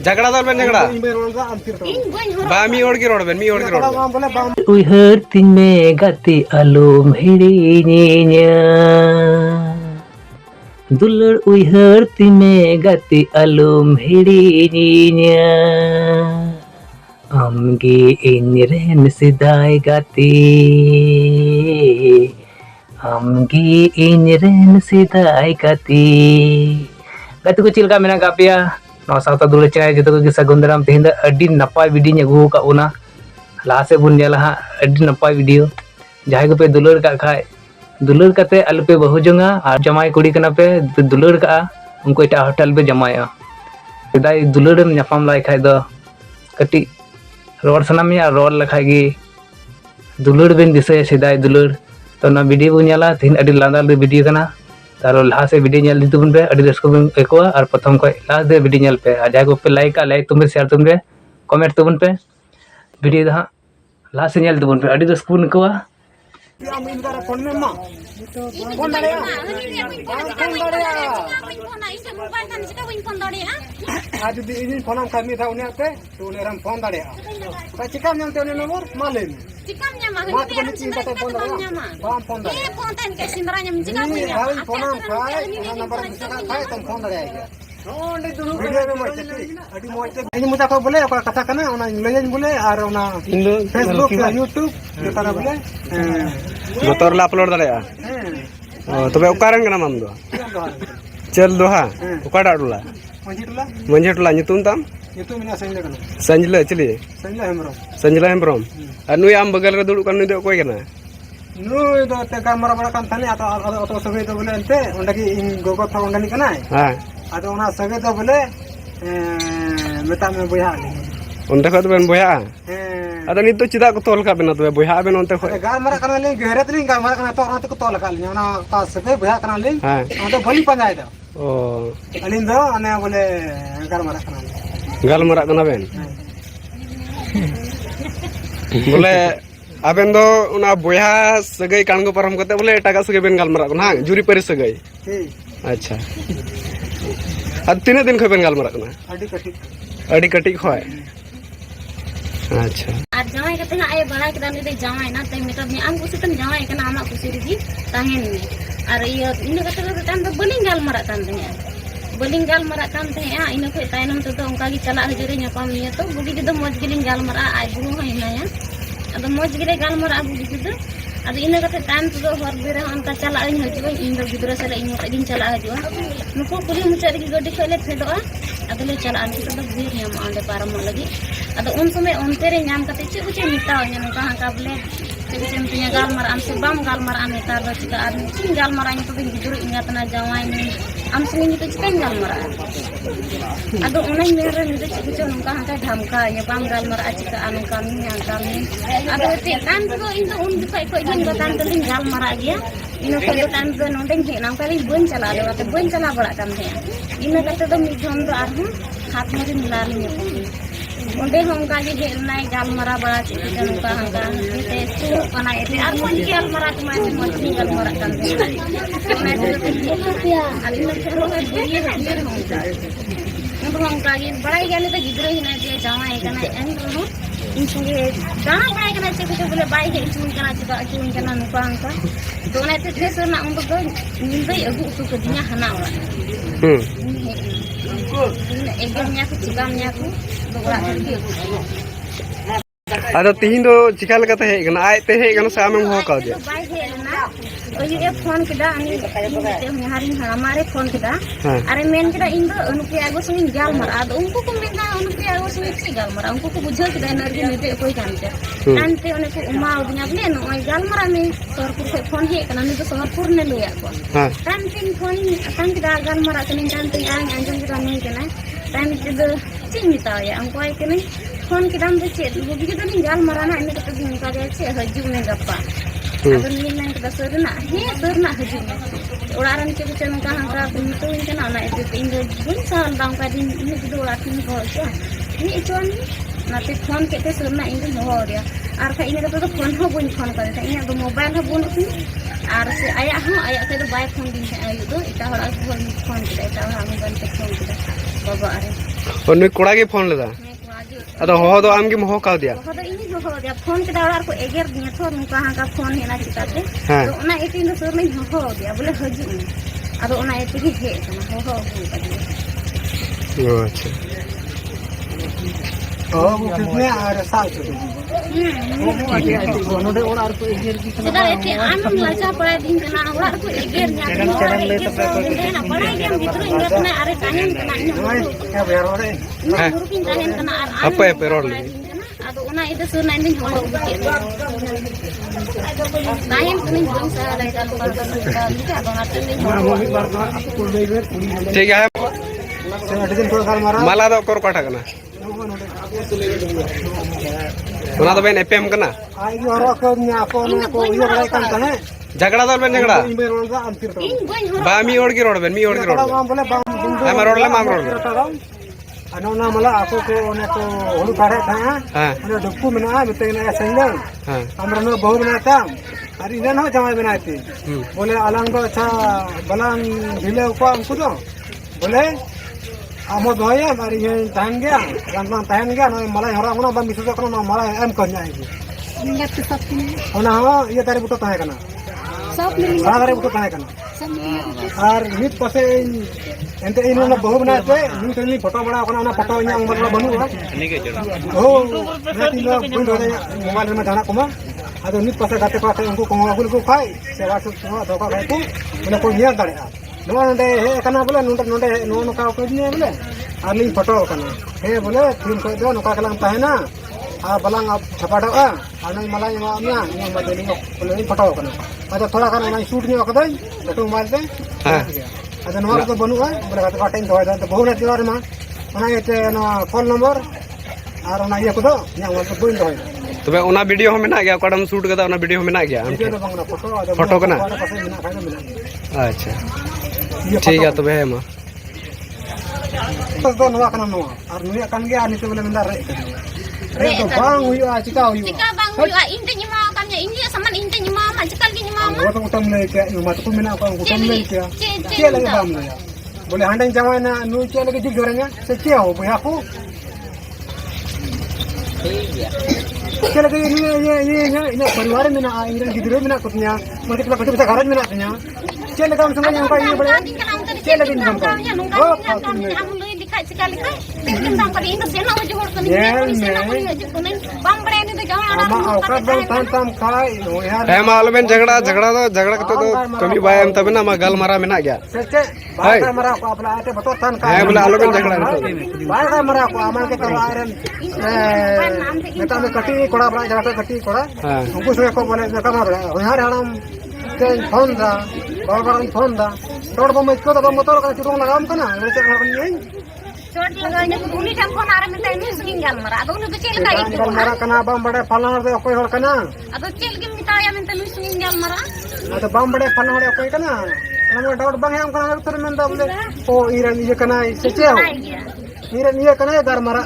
झगड़ा दल बेन झगड़ा बामी ओड़ की रोड बेन मी ओड़ की रोड उहर तिन में गाते आलोम हिड़ीनिया दुलड़ उहर तिन में गाते आलोम हिड़ीनिया आमगे इनरेन सिदाय गाते आमगे इनरेन सिदाय गाते गाते को चिलका मेना गापिया नौ सावता दुलड़ चेना जतो को सागुन दाराम तेहें दा अड्डी नपाय वीडियो अगू का उना लाहा से बुन नेला हा अड्डी नपाय वीडियो जहां को पे दुलड़ का खाय दुलड़ काते अलपे बहु जंगा और जमाई कुड़ी कना पे दुलड़ का उनको एटा होटल पे जमाया सेदाय दुलड़ ᱧᱟᱯᱟᱢ लाई खाय दो कटी रोड सनामी और रोड लखाय गी दुलड़ बेन दिसे सेदाय दुलड़ तो ना वीडियो बो नेला तीन अड्डी लांदा वीडियो कना तारो लाहा से वीडियो नेल दितुबन पे अड्डी रस्को बन एकोआ और प्रथम को लास्ट दे वीडियो नेल पे आ जाय को पे लाइक तुम शेयर तुम पे कमेंट तुबन पे वीडियो दा लास्ट से नेल तुबन पे अड्डी रस्को बन एकोआ बोले कथा बोले फेसबुक यूट्यूब बोले जोतर ला अपलोड दाड़ेया तबे उकारन कना माम दो चल दोहा उकाडा डुला मंझे टोला nyutum tam संजला चली संजला हेम्ब्रम और नुई आम बगल रे दुड़ु नुई दो कोई कना नुई दो ते गामरा बड़ा कान थाने अतो सगे दो बोले अंते ओंडा की इन गोगो था ओंडा नि कना हां अतो ओना सगे दो बोले मेता में बोया ओंडा खत बेन बोया अदो नितो चिदा को तोल का बेना तबे बोया बेन ओंते खो गामरा कना ले घेरत नि गामरा कना तो ओना को तोल का ले ओना का सगे बोया कना ले हां ओंते भली पंजाय दो ओ अलिन दो अने बोले गामरा कना गालमरा कना बेन बोले आबेन दो उना बोया सगई कानगो परम कते बोले टाका सगई बेन गालमरा कना हां जुरी परि सगई अच्छा अब तीन दिन खबेन गालमरा कना अडी कटी खोय अच्छा আর জামাই কতে না আয় বাড়া কেদা নি জামাই না তাই মেটা নি আম কুছি তম জামাই কেনা আমা কুছি রিজি তাহেন নি আর ইয়া ইনা কতে তো টাইম তো বলিং গালमरा कान दे बलिंग गालमरा कान थे इन खै तायनम तो उनका की चला हजरे ᱧᱟᱯᱟᱢ निया तो बुगी जद मज गिलिंग गालमरा आय बुगु हइनाया अद मज गिरे गालमरा बुगी जद अद इन कते टाइम तो हर बेरा उनका चला इन हजो इन दो गिदरा सला इन गिन चला हजो नुको कुली मुचार की गड्डी खले फेदोआ अदले चला अन तो भीर ᱧᱟᱢ आंडे पारम लगी अद उन समय उनते रे ᱧᱟᱢ कते चे उचे मिटाव ᱧ नुका हाका बोले तेम तिया गालमरा आम से बम गालमरा नेता दो चिका आर चिन गालमरा इन तो गिदुर इंगातना जावाई नि आम सलिंग तो चिकन गालमरा अदो उनाई मेरे निदे चिकचो नुका हाका धमका ये बम गालमरा चिका आनु कामी nya कामी अदो ते कान तो इन तो उन दिखाई को इन बतान तो लिंग गालमरा गया इन को टाइम तो नोंडें हे नाम काली बन चला ले वाते बन चला बड़ा काम है इन कते तो मि जोन दो आर हाथ में मिला लिया ओंडे हम का जे नाय गालमरा बड़ा चिका नुका हाका ते सु कना एते आर मन गालमरा के माने मन गालमरा कान दे मैं तो अली में चलो है बुरी है होता तो हम का ये बड़ा गेले तो गिदरो ही ना जे जावा है कना एन रहो इन संगे गाना बड़ा कना से कुछ बोले बाई है चुन कना चिका चुन कना नुका हाका तो ना ते थे ना उन तो निंदे अगु तो कदिया हना वाला एकदम nya चिका nya को बड़ा अदो तीन दो चिका लगते है कना आय ते है कना सामम हो का दे बाई है ना ओ ये फोन किदा अनि हमारी हमारे फोन किदा अरे मेन किदा इन दो उनके आगो सुन गालमरा आद उनको को मेना उनके आगो सुन ची गालमरा उनको को बुझल किदा एनर्जी नेते कोई जानते जानते उन्हें को उमा उदिया बले न ओय गालमरा में सरपुर से फोन है कना नि तो सरपुर ने लिया को टाइम तीन फोन टाइम किदा गालमरा कने जानते आंग अंजन किदा नहीं केना टाइम किदा ची मिताया हमको आई कने फोन किदा में चेत बुगी किदा नि गालमरा ना इन तो दिन का जे हजू में गप्पा अदन मिलन के सरना हे सरना हजू ओड़ारन के चन का हां तो इन ना ना इन बुन साल दाम का दिन इन के ओड़ा तीन को क्या नि चोन नाते फोन के ते सरना इन हो रिया आर का इन तो फोन हो बुन फोन करे इन तो मोबाइल हो बुन आर से आया से तो बाय फोन दिन आयो तो इटा हड़ा फोन के इटा हम बन के फोन के और नुई कोड़ा के फोन लेदा अदो हो दो आम के मोह का दिया बहुत इन हो दिया फोन के दाड़ा को एगर दिया तो नुका हां का फोन हेना चिताते हाँ। तो ओना एटी न सुर नहीं हो दिया बोले हजू अदो ओना एटी की हे kana हो अच्छा वो कितने आ रहे साल से sedar ete anam laca pada din kana orang ko eger nya channel le to na pada game gitu ingat na are tahen kana क्या बेर हो रहे हाँ। gurukin tahen kana ar apa ya peror le ado ona itu sur na din ho tahen kuning belum sa dai kan ado na tin ठीक है दिन थोड़ा साल मारा माला दो कोर काटा कना ओना तो बेन एपीएम कना आई और को न्या को को ये बड़ा काम था झगड़ा दल बेन झगड़ा इन बेर role am tir in boy ho बा मी ओड़ की रोड बेन मी ओड़ की रोड हम बोले बम है मैं रोड ले माम road ano na mala ako ko one ko hulu kare tha हां ano dukku mena bete na sengel हां amra no bahu bena ta ari ina no jamai bena ti bole alang do cha balang dhile ko amku do bole amo doya mari yen tahan gaya rang tahan gaya no mala hora ngona ba misu ko no mala em ko nya iki ingat ke sap ni ona ho ye tare buto tahe kana sap ni tare buto tahe kana ar nit pase ente ino na bahu bena te ni tani photo bana kana na photo nya umar banu oh nanti lo bun do mobile ma jana kuma ado nit pase gate ko unku ko ngagul ko khai sewa su semua do ka khai ku bole ko nya dare no nonde he kana bole nonde no ka ko ni bole arli photo kana he bole tim ko do no ka kalang tahena a balang chapa do ana malai ma amya ni ma deli bole ni photo kana ada thoda kana na shoot ni ka dai to mal de हां ada nomor ko banu bole ka time do da bahut na tiwar ma ona ete no call number ar ona ye ko do nya ma to boin do तबे ओना video हम मेना गया कड़म shoot कदा ओना video हम मेना गया video do bangna photo ada Photo kana? pase mena khai do mena अच्छा ye ठीक है तबे है मा तो नवा kana no ar nuya kan ge ani te bole menda re to bang huyu a chika huyu jika bang huyu inte nyima kamnya ini sama inte nyima ma jikal ki nyima ma वो तो उतम ले के नु मत को मिना को उतम ले के के लगे बाम ले बोले हंडन जमाय ना नु के लगे जिग जोरेंगे से के हो भैया को के लगे ये परिवार में ना इंग्रन गिदरे में ना कुतnya मत के कटे घर में ना तnya के लगे हम समझ का ये बड़े के लगे हम का ओ फालतू में kamu lu dikai sekali kan mungkin sampai ini sena aja hor kan bang bre ini jangan ada ama औकात बल ताम ताम खाई हो यार है मालूम है झगड़ा झगड़ा कते तो कभी बाय हम तबे ना मा गल मारा मेना गया सच्चे बाय का मरा को अपना आते बतो तन का है बोले आलू में झगड़ा बाय का मरा को अमल के कला आयरन नेता में कटी कोड़ा बड़ा जगह कटी कोड़ा हां उनको से को बोले जगह मार यार हराम के फोन दा बाबा फोन दा तोड़ बम इसको तो मोटर का चुटो लगाम कना वैसे कर नहीं चोट लगाने को भूली ठम फोन आ रहा है मैं सुनिंग गल मरा अदो नु चेल का एक मरा कना बम बड़े फलन दे कोई होड़ कना अदो चेल के मिताया मैं तनु सुनिंग गल मरा तो बम बड़े फलन होड़ कोई कना हम डाउट बंग हम कना तो में दा बोले ओ इरन ये कना सच्चे हो इरन ये कना दर मरा